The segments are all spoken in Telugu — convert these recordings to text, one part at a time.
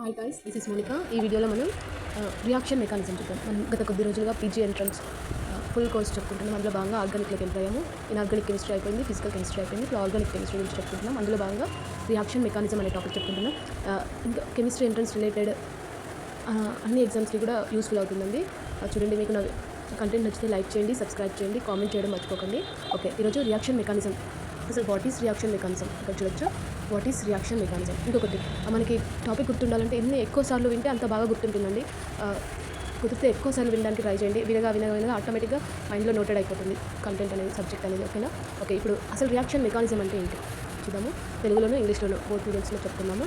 Hi guys, this is Monika. ఈ వీడియోలో మనం రియాక్షన్ మెకానిజం చూద్దాం. మనం గత కొద్ది రోజులుగా పీజీ ఎంట్రన్స్ ఫుల్ కోర్స్ చెప్పుకుంటున్నాం. అందులో భాగంగా ఆర్గానిక్లోకి ఎంటర్ ఇన్ఆర్గానిక్ కెమిస్ట్రీ అయిపోయింది, ఫిజికల్ కెమిస్ట్రీ అయిపోయింది. ఇప్పుడు ఆర్గానిక్ కెమిస్ట్రీ గురించి చెప్పుకుంటున్నాం. అందులో భాగంగా రియాక్షన్ మెకానిజం అనే టాపిక్ చెప్పుకుంటున్నాం. ఇంకా కెమిస్ట్రీ ఎంట్రన్స్ రిలేటెడ్ అన్ని ఎగ్జామ్స్కి కూడా యూస్ఫుల్ అవుతుందండి. చూడండి, మీకు నా కంటెంట్ నచ్చితే లైక్ చేయండి, సబ్స్క్రైబ్ చేయండి, కామెంట్ చేయడం మర్చిపోకండి. ఓకే, ఈరోజు రియాక్షన్ మెకానిజం, అసలు వాట్ ఈస్ రియాక్షన్ మెకానిజం ఇక్కడ చూడొచ్చు. What is reaction mechanism. ఇంకొకటి, మనకి టాపిక్ గుర్తుండాలంటే ఎన్ని ఎక్కువసార్లు వింటే అంత బాగా గుర్తుంటుందండి. కుదిరితే ఎక్కువసార్లు వినడానికి ట్రై చేయండి. వినగా ఆటోమేటిక్గా మైండ్లో నోటెడ్ అయిపోతుంది కంటెంట్ అనేది, సబ్జెక్ట్ అనేది. ఓకేనా? ఓకే, ఇప్పుడు అసలు రియాక్షన్ మెకానిజం అంటే ఏంటి చూద్దాము. తెలుగులోనూ ఇంగ్లీష్లోనూ బోత్ మీడియంస్లో చెప్పుకున్నాము.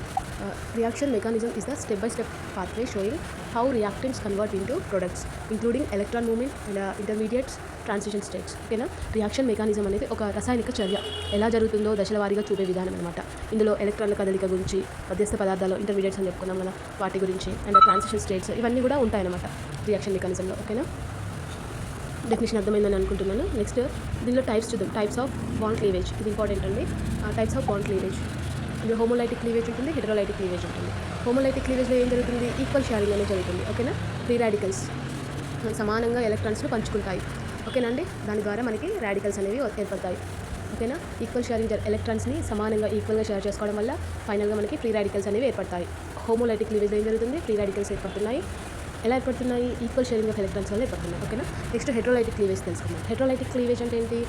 Reaction mechanism is the step by step pathway showing how reactants convert into products including electron movement and intermediates transition states. ఓకేనా? రియాక్షన్ మెకానిజం అనేది ఒక రసాయనిక చర్య ఎలా జరుగుతుందో దశల వారీగా చూపే విధానం అనమాట. ఇందులో ఎలక్ట్రాన్ల కదలిక గురించి, మధ్యస్థ పదార్థాలు ఇంటర్మీడియట్స్ అని చెప్పుకున్నాం కదా, వాటి గురించి అండ్ ట్రాన్సిషన్ స్టేట్స్ ఇవన్నీ కూడా ఉంటాయన్నమాట రియాక్షన్ మెకానిజంలో. ఓకేనా? డెఫినేషన్ అర్థమైందని అనుకుంటున్నాను. నెక్స్ట్ దీనిలో టైప్స్ చూద్దాం. టైప్స్ ఆఫ్ బాండ్ క్లీవేజ్, ఇది ఇంపార్టెంట్ అండి. టైప్స్ ఆఫ్ బాండ్ క్లీవేజ్, ఇందులో హోమోలైటిక్ క్లీవేజ్ ఉంటుంది, హెటరోలైటిక్ క్లీవేజ్ ఉంటుంది. హోమోలైటిక్ క్లీవేజ్లో ఏం జరుగుతుంది? ఈక్వల్ షేరింగ్ అనేది జరుగుతుంది. ఓకేనా? ఫ్రీ రాడికల్స్ సమానంగా ఎలక్ట్రాన్స్ను పంచుకుంటాయి. ఓకేనా అండి? దాని ద్వారా మనకి రాడికల్స్ అనేవి ఏర్పడతాయి. ఓకేనా? ఈక్వల్ షేరింగ్ ఎలక్ట్రాన్స్ని సమానంగా ఈక్వల్గా షేర్ చేసుకోవడం వల్ల ఫైనల్గా మనకి ఫ్రీ రాడికల్స్ అనేవి ఏర్పడతాయి. హోమోలైటిక్ క్లీవేజ్లో ఏం జరుగుతుంది? ఫ్రీ రాడికల్స్ ఏర్పడుతున్నాయి. ఎలా ఏర్పడుతున్నాయి? ఈక్వల్ షేరింగ్ ఆఫ్ ఎలక్ట్రాన్స్ వల్ల ఏర్పడుతున్నాయి. ఓకేనా? నెక్స్ట్ హెటరోలైటిక్ క్లీవేజ్ తెలుసుకుందాం. హెటరోలైటిక్ క్లీవేజ్ అంటే ఏంటి?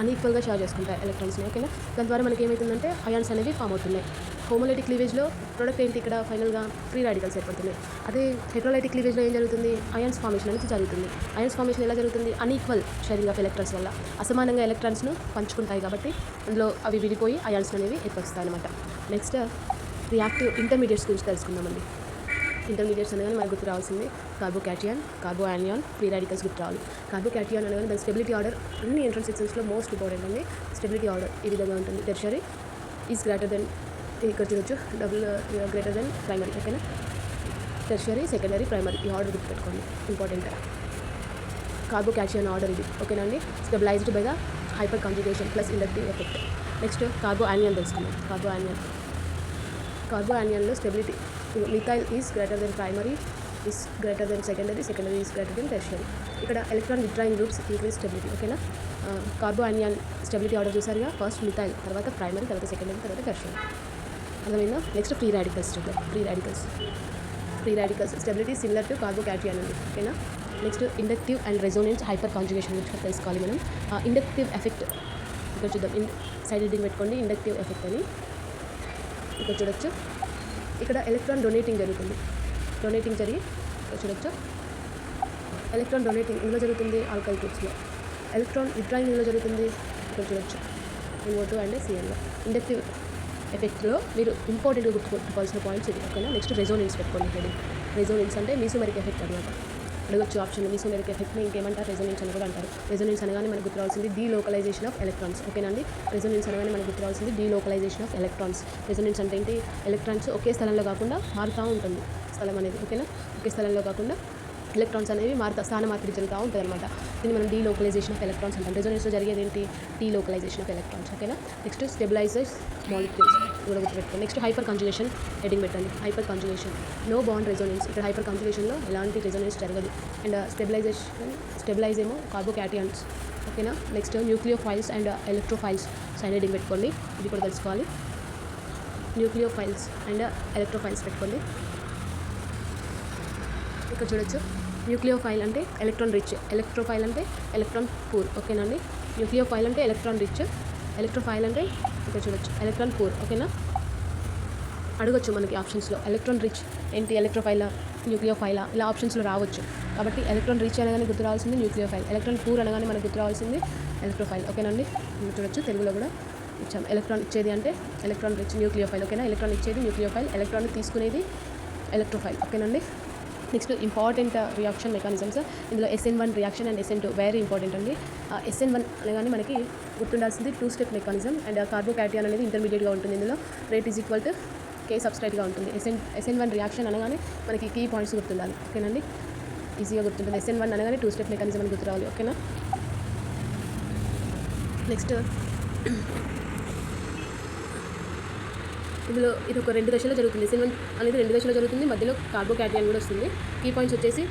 అన్ఈక్వల్గా షేర్ చేసుకుంటాయి ఎలక్ట్రాన్స్ని. ఓకేనా? దాని ద్వారా మనకి ఏమవుతుందంటే అయాన్స్ అనేవి ఫామ్ అవుతున్నాయి. హోమోలైటిక్ క్లీవేజ్లో ప్రొడక్ట్ ఏంటి? ఇక్కడ ఫైనల్గా ఫ్రీ రాడికల్స్ ఏర్పడుతున్నాయి. అదే హెటరోలైటిక్ క్లీవేజ్లో ఏం జరుగుతుంది? అయాన్స్ ఫార్మేషన్ అనేది జరుగుతుంది. అయాన్స్ ఫార్మేషన్ ఎలా జరుగుతుంది? అన్ఈక్వల్ షేరింగ్ ఆఫ్ ఎలక్ట్రాన్స్ వల్ల. అసమానంగా ఎలక్ట్రాన్స్ను పంచుకుంటాయి కాబట్టి అందులో అవి విడిపోయి అయాన్స్ అనేవి ఏర్పరుస్తాయి అనమాట. నెక్స్ట్ రియాక్టివ్ ఇంటర్మీడియట్స్ గురించి తెలుసుకుందామండి. ఇంటర్మీడియట్స్ అనగానే మనకు గుర్తు రావాల్సింది కార్బోకాటియాన్, కార్బోయానియాన్, ఫ్రీ రాడికల్స్ గుర్తు రావాలి. కార్బోకాటియాన్ అనగానే దాని స్టెబిలిటీ ఆర్డర్ అన్ని ఎంట్రన్స్ ఎగ్జామ్స్లో మోస్ట్ ఇంపార్టెంట్ అండి. స్టెబిలిటీ ఆర్డర్ ఈ విధంగా ఉంటుంది. టెర్షరీ ఈజ్ గ్రేటర్ దెన్, ఇక్కడ చూడొచ్చు, డబుల్ గ్రేటర్ దెన్ ప్రైమరీ. ఓకేనా? టెర్షరీ, సెకండరీ, ప్రైమరీ, ఈ ఆర్డర్ గుర్తుపెట్టుకోండి, ఇంపార్టెంట్. కార్బోకాటియాన్ ఆర్డర్ ఇది. ఓకేనా అండి? Stabilized by the hyperconjugation plus inductive effect. Next carbanion తెలుసుకుందాం. కార్బోయానియాన్లో stability methyl is greater than primary, is greater than secondary, secondary is greater than tertiary. ఇక్కడ electron withdrawing groups increase stability. ఓకేనా? కార్బోయానియాన్ స్టెబిలిటీ ఆర్డర్ చూసారుగా, ఫస్ట్ మిథైల్, తర్వాత ప్రైమరీ, తర్వాత సెకండరీ, తర్వాత టెర్షరీ. అర్థమైందా? నెక్స్ట్ ఫ్రీ రాడికల్స్ చూద్దాం. Free radicals stability similar to carbocation ఉంది. ఓకేనా? Next inductive and resonance hyperconjugation గురించి తెలుసుకోవాలి మనం. ఇండక్టివ్ ఎఫెక్ట్ ఇక్కడ చూద్దాం. సైడ్ హెడ్డింగ్ పెట్టుకోండి, ఇండక్టివ్ ఎఫెక్ట్ అని. ఇక్కడ చూడొచ్చు, ఇక్కడ ఎలక్ట్రాన్ డొనేటింగ్ జరుగుతుంది. జరిగి ఇక్కడ చూడొచ్చు, ఎలక్ట్రాన్ డొనేటింగ్ ఇందులో జరుగుతుంది ఆల్కైల్ గ్రూప్స్లో. ఎలక్ట్రాన్ విత్డ్రాయింగ్ ఇందులో జరుగుతుంది. ఇక్కడ చూడొచ్చు, NO2 అండ్ CN. ఇండక్టివ్ ఎఫెక్ట్లో మీరు ఇంపార్టెంట్గా గుర్తుపెట్టుకోవాల్సిన పాయింట్స్ ఇది. ఓకేనా? నెక్స్ట్ రెజోనెన్స్ పెట్టుకోండి. రెజోనెన్స్ అంటే మీసోమెరిక్ ఎఫెక్ట్ అనమాట. అడగొచ్చు ఆప్షన్. మీసోమెరిక్ ఎఫెక్ట్ని ఇంకేమంటారు? రెజోనెన్స్ అని కూడా అంటారు. రెజోనెన్స్ అనగానే మనకు గుర్తు రావాల్సింది డీలోకలైజేషన్ ఆఫ్ ఎలక్ట్రాన్స్. ఓకేనా అండి? రెజోనెన్స్ అనగానే మనకు గుర్తు రావాల్సింది డీలోకలైజేషన్ ఆఫ్ ఎలక్ట్రాన్స్. రెజోనెన్స్ అంటే ఏంటి? ఎలక్ట్రాన్స్ ఒకే స్థలంలో కాకుండా మారుతూ ఉంటుంది స్థలం అనేది. ఓకేనా? ఒకే స్థలంలో కాకుండా ఎలక్ట్రాన్స్ అనేవి స్థాన మార్పిడి జరుగుతూ ఉంటుంది అనమాట. దీన్ని మనం డీలోకలైజేషన్ ఆఫ్ ఎలక్ట్రాన్స్ అంటాం. రెజోనెన్స్లో జరిగేది ఏంటి? Delocalization of electrons. ఓకేనా? నెక్స్ట్ స్టెబిలైజర్స్ మాలిక్యూల్స్ కూడా గుర్తుపెట్టుకోండి. నెక్స్ట్ హైపర్ కాంజుగేషన్ హెడ్డింగ్ పెట్టండి. Hyperconjugation no bond resonance. ఇక్కడ హైపర్ కాంజుగేషన్లో ఎలాంటి రెజోనెన్స్ జరగదు. అండ్ స్టెబిలైజ్ ఏమో కార్బోకాటియాన్స్. ఓకేనా? Next nucleophiles and electrophiles side heading పెట్టుకోండి. ఇది కూడా తెలుసుకోవాలి. న్యూక్లియోఫైల్స్ అండ్ ఎలక్ట్రోఫైల్స్ పెట్టుకోండి. ఇక్కడ చూడొచ్చు, న్యూక్లియోఫైల్ అంటే ఎలక్ట్రాన్ రిచ్, ఎలక్ట్రోఫైల్ అంటే ఎలక్ట్రాన్ పూర్. ఓకేనండి? న్యూక్లియోఫైల్ అంటే ఎలక్ట్రాన్ రిచ్, ఎలక్ట్రోఫైల్ అంటే ఇక్కడ చూడొచ్చు ఎలక్ట్రాన్ పూర్. ఓకేనా? అడగొచ్చు మనకి ఆప్షన్స్లో ఎలక్ట్రాన్ రిచ్ ఏంటి, ఎలక్ట్రోఫైలా, న్యూక్లియోఫైలా, ఇలా ఆప్షన్స్లో రావచ్చు. కాబట్టి ఎలక్ట్రాన్ రిచ్ అనగానే గుర్తు రావాల్సింది న్యూక్లియోఫైల్, ఎలక్ట్రాన్ పూర్ అనగానే మనకు గుర్తు రావాల్సింది ఎలక్ట్రోఫైల్. ఓకేనండి? చూడొచ్చు, తెలుగులో కూడా ఇచ్చాం. ఎలక్ట్రాన్ ఇచ్చేది అంటే ఎలక్ట్రాన్ రిచ్ న్యూక్లియోఫైల్. ఓకేనా? ఎలక్ట్రాన్ ఇచ్చేది న్యూక్లియోఫైల్, ఎలక్ట్రాన్ తీసుకునేది ఎలక్ట్రోఫైల్. ఓకేనండి? Next important reaction mechanisms. ఇందులో SN1 reaction and SN2 very important అండి. SN1 అనగానే మనకి గుర్తుండాల్సింది 2 స్టెప్ మెకానిజం. అండ్ కార్బోకాటియాన్ అనేది ఇంటర్మీడియట్గా ఉంటుంది. ఇందులో rate is equal to K సబ్స్ట్రేట్గా ఉంటుంది. SN1 రియాక్షన్ అనగానే మనకి కీ పాయింట్స్ గుర్తుండాలి. ఓకేనండి? ఈజీగా గుర్తుంటుంది. SN1 అనగానే 2 స్టెప్ మెకానిజం అని గుర్తు రావాలి. ఓకేనా? నెక్స్ట్ ఇందులో ఇది ఒక 2 దశలో జరుగుతుంది. SN1 అనేది 2 దశలో జరుగుతుంది, మధ్యలో కార్బోకాటయాన్ కూడా వస్తుంది. కీ పాయింట్స్ వచ్చేసి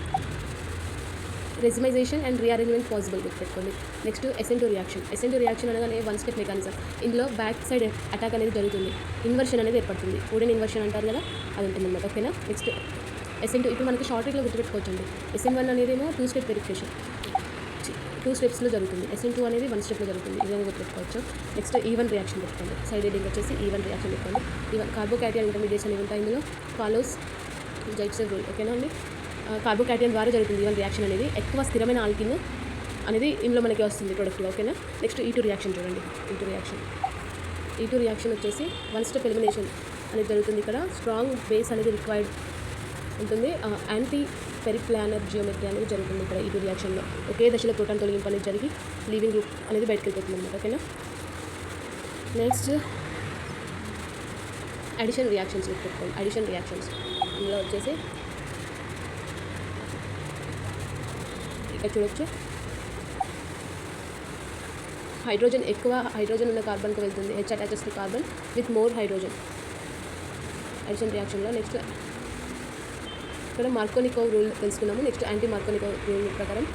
రెసిమైజేషన్ అండ్ రీఅరేంజ్మెంట్ పాసిబుల్ గుర్తుపెట్టుకోండి. నెక్స్ట్ SN2 రియాక్షన్ అనగానే 1 స్టెప్ మెకానిజం. ఇందులో బ్యాక్ సైడ్ అటాక్ అనేది జరుగుతుంది, ఇన్వర్షన్ అనేది ఏర్పడుతుంది. వుడెన్ ఇన్వర్షన్ అంటారు కదా, అది ఉంటుంది అన్నమాట. ఓకేనా. నెక్స్ట్ SN2 ఇప్పుడు మనకి షార్ట్ ట్రిక్లో గుర్తుపెట్టుకోవచ్చండి. SN1 అనేదేమో 2 స్టెప్ వెరిఫికేషన్, 2 స్టెప్స్లో జరుగుతుంది. SN2 అనేది 1 స్టెప్లో జరుగుతుంది. ఇదే గుర్తుపెట్టుకోవచ్చు. నెక్స్ట్ E1 రియాక్షన్ పెట్టుకోండి. సైడ్ హెడ్డింగ్ వచ్చేసి E1 రియాక్షన్ పెట్టుకోండి. ఈవన్ కార్బోకాటయాన్ ఇంటర్మీడియట్స్ అనేవి ఉంటాయి ఇందులో. Follows Zaitsev rule. ఓకేనా అండి. కార్బోకాటయాన్ ద్వారా జరుగుతుంది E1 రియాక్షన్ అనేది. ఎక్కువ స్థిరమైన ఆల్కిన్ అనేది ఇందులో మనకి వస్తుంది ప్రొడక్ట్గా. ఓకేనా. నెక్స్ట్ E2 రియాక్షన్ చూడండి. E2 రియాక్షన్ వచ్చేసి 1 స్టెప్ ఎలిమినేషన్ అనేది జరుగుతుంది. ఇక్కడ స్ట్రాంగ్ బేస్ అనేది రిక్వైర్డ్ ఉంటుంది. యాంటీ పెరిప్లానర్ జియోమెట్రీ అనేది జరుగుతుంది ఇక్కడ E2 రియాక్షన్లో. ఒకే దశలో ప్రోటాన్ తొలగింపు అనేది జరిగి లీవింగ్ గ్రూప్ అనేది బయటకు వెళ్ళిపోతుంది అనమాట. ఓకేనా. నెక్స్ట్ అడిషన్ రియాక్షన్స్ పెట్టుకోండి. అడిషన్ రియాక్షన్స్ ఇందులో వచ్చేసి ఇక్కడ చూడొచ్చు, హైడ్రోజన్ ఎక్కువ హైడ్రోజన్ ఉన్న కార్బన్కి వెళ్తుంది. H attaches to carbon with more hydrogen addition రియాక్షన్లో. నెక్స్ట్ ఇక్కడ మార్కోనికోవ్ రూల్ తెలుసుకున్నాము. నెక్స్ట్ యాంటీ మార్కోనికోవ్ రూల్ ప్రకారం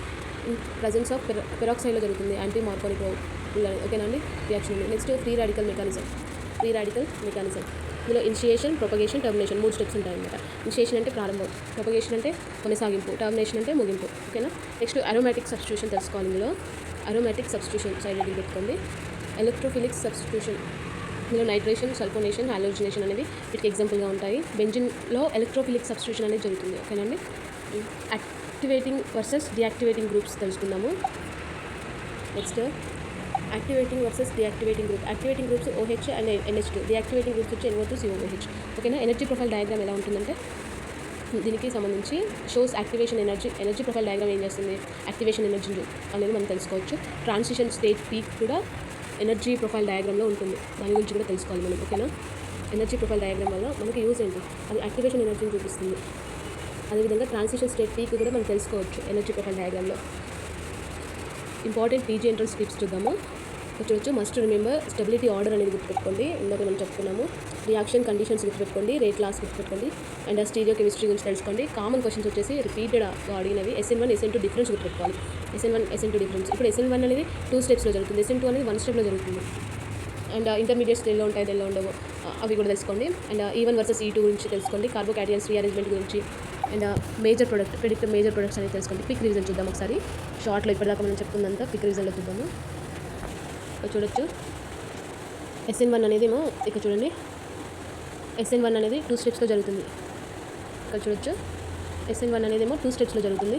ప్రజెన్స్ ఆఫ్ పెరాక్సైడ్లో జరుగుతుంది యాంటీ మార్కోనికోవ్ రూల్ అనేది. ఓకేనా అండి. రియాక్షన్ ఉంది. Next free radical mechanism. ఇందులో ఇనిషియేషన్, ప్రొపగేషన్, టర్మినేషన్ 3 స్టెప్స్ ఉంటాయన్నమాట. ఇనిషియేషన్ అంటే ప్రారంభం, ప్రొపగేషన్ అంటే కొనసాగింపు, టర్మినేషన్ అంటే ముగింపు. ఓకేనా. నెక్స్ట్ అరోమాటిక్ సబ్స్టిట్యూషన్ తెలుసుకోవాలి. ఇందులో అరోమాటిక్ సబ్స్టిట్యూషన్ సైడ్ హెడ్డింగ్ పెట్టుకోండి. ఎలక్ట్రోఫిలిక్ సబ్స్టిట్యూషన్ ఇందులో నైట్రేషన్, సల్ఫోనేషన్, హాలోజినేషన్ అనేది వీటికి ఎగ్జాంపుల్గా ఉంటాయి. బెంజిన్లో ఎలక్ట్రోఫిలిక్ సబ్స్టిట్యూషన్ అనేది జరుగుతుంది. ఓకేనండి. యాక్టివేటింగ్ వర్సెస్ డియాక్టివేటింగ్ గ్రూప్స్ తెలుసుకుందాము. Next activating versus డియాక్టివేటింగ్ group. Activating groups OH and NH2, డియాక్టివేటింగ్ groups వచ్చి NO2 COOH. ఓకేనా. ఎనర్జీ ప్రొఫైల్ డయాగ్రామ్ ఎలా ఉంటుందంటే దీనికి సంబంధించి shows activation energy profile diagram ఏం చేస్తుంది, యాక్టివేషన్ ఎనర్జీ అనేది మనం తెలుసుకోవచ్చు. ట్రాన్సిషన్ స్టేట్ పీక్ కూడా ఎనర్జీ ప్రొఫైల్ డయాగ్రామ్లో ఉంటుంది. దాని గురించి కూడా తెలుసుకోవాలి మనం. ఓకేనా. ఎనర్జీ ప్రొఫైల్ డయాగ్రామ్ వల్ల మనకి యూజ్ ఏంటి, అది యాక్టివేషన్ ఎనర్జీని చూపిస్తుంది. అదేవిధంగా ట్రాన్సిషన్ స్టేట్ పీక్ కూడా మనం తెలుసుకోవచ్చు ఎనర్జీ ప్రొఫైల్ డయాగ్రామ్లో. ఇంపార్టెంట్ PG ఎంట్రన్స్ టిప్స్ చూద్దాము. చూడొచ్చు. మస్ట్ రిమెంబర్ స్టెబిలిటీ ఆర్డర్ అనేది గుర్తుపెట్టుకోండి. ఇందాక మనం చెప్పుకున్నాము. రియాక్షన్ కండిషన్స్ గుర్తుపెట్టుకోండి. రేట్ లాస్ గుర్తుపెట్టుకోండి. అండ్ స్టీరియో కెమిస్ట్రీ గురించి తెలుసుకోండి. కామన్ క్వశ్చన్స్ వచ్చేసి రిపీటెడ్గా అడిగినవి SN1 SN2 డిఫరెన్స్ గుర్తుపెట్టుకోవాలి. SN1 SN2 difference. ఇప్పుడు SN1 అనేది 2 స్టెప్స్లో జరుగుతుంది, SN2 అనేది 1 స్టెప్లో జరుగుతుంది. అండ్ ఇంటర్మీడియట్స్ ఎలా ఉంటాయి, ఎలా ఉండవు అవి కూడా తెలుసుకోండి. అండ్ E1 వర్సెస్ E2 గురించి తెలుసుకోండి. కార్బోకాటయాన్స్ రీఅరేంజ్మెంట్ గురించి అండ్ ప్రిడిక్ట్ మేజర్ ప్రొడక్ట్స్ అనేది తెలుసుకోండి. క్విక్ రివిజన్ చూద్దాం ఒకసారి. షార్ట్లో ఇప్పటిదాకా మనం చెప్పుకుందంతా క్విక్ రివిజన్లో చూద్దాము. చూడొచ్చు. SN1 అనేది ఏమో ఇక్కడ చూడండి. SN1 అనేది 2 స్టెప్స్లో జరుగుతుంది. ఇక్కడ చూడొచ్చు. SN1 అనేది ఏమో 2 స్టెప్స్లో జరుగుతుంది.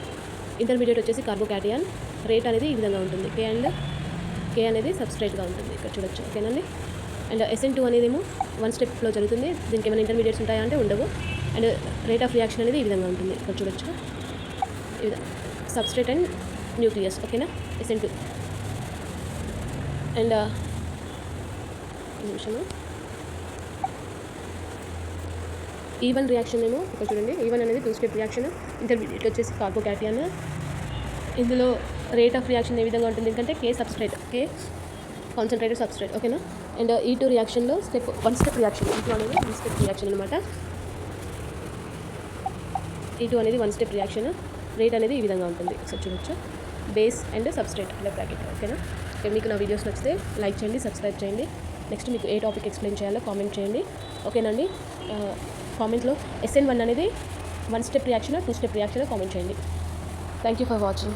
ఇంటర్మీడియట్ వచ్చేసి కార్బోకాటయాన్. రేట్ అనేది ఈ విధంగా ఉంటుంది. K అనేది సబ్స్ట్రేట్గా ఉంటుంది. ఇక్కడ చూడొచ్చు. ఓకేనండి. అండ్ SN2 అనేది ఏమో 1 స్టెప్లో జరుగుతుంది. దీనికి ఏమైనా ఇంటర్మీడియట్స్ ఉంటాయా అంటే ఉండవు. అండ్ రేట్ ఆఫ్ రియాక్షన్ అనేది ఈ విధంగా ఉంటుంది. ఇక్కడ చూడొచ్చు. ఈ విధంగా సబ్స్ట్రేట్ అండ్ న్యూక్లియస్. ఓకేనా. SN2 అండ్ నిమిషము E1 రియాక్షన్ ఏమో ఇక్కడ చూడండి. E1 అనేది 2 స్టెప్ రియాక్షన్. ఇంటర్మీడియట్ వచ్చేసి కార్బోకాటయాన్. ఇందులో రేట్ ఆఫ్ రియాక్షన్ ఏ విధంగా ఉంటుంది ఎందుకంటే K substrate, K concentrated substrate. ఓకేనా. అండ్ E2 రియాక్షన్లో 1 స్టెప్ రియాక్షన్. E2 అనేది 1 స్టెప్ రియాక్షన్ అనమాట. E2 అనేది 1 స్టెప్ రియాక్షన్. రేట్ అనేది ఈ విధంగా ఉంటుంది. సో చూడొచ్చు. బేస్ అండ్ సబ్స్ట్రేట్ అనే బ్రాకెట్. ఓకేనా. మీకు నా వీడియోస్ నచ్చితే లైక్ చేయండి, సబ్స్క్రైబ్ చేయండి. నెక్స్ట్ మీకు ఏ టాపిక్ ఎక్స్ప్లెయిన్ చేయాలో కామెంట్ చేయండి. ఓకేనండి. కామెంట్లో SN1 అనేది 1 step reaction, 2 step reaction comment చేయండి. Thank you for watching.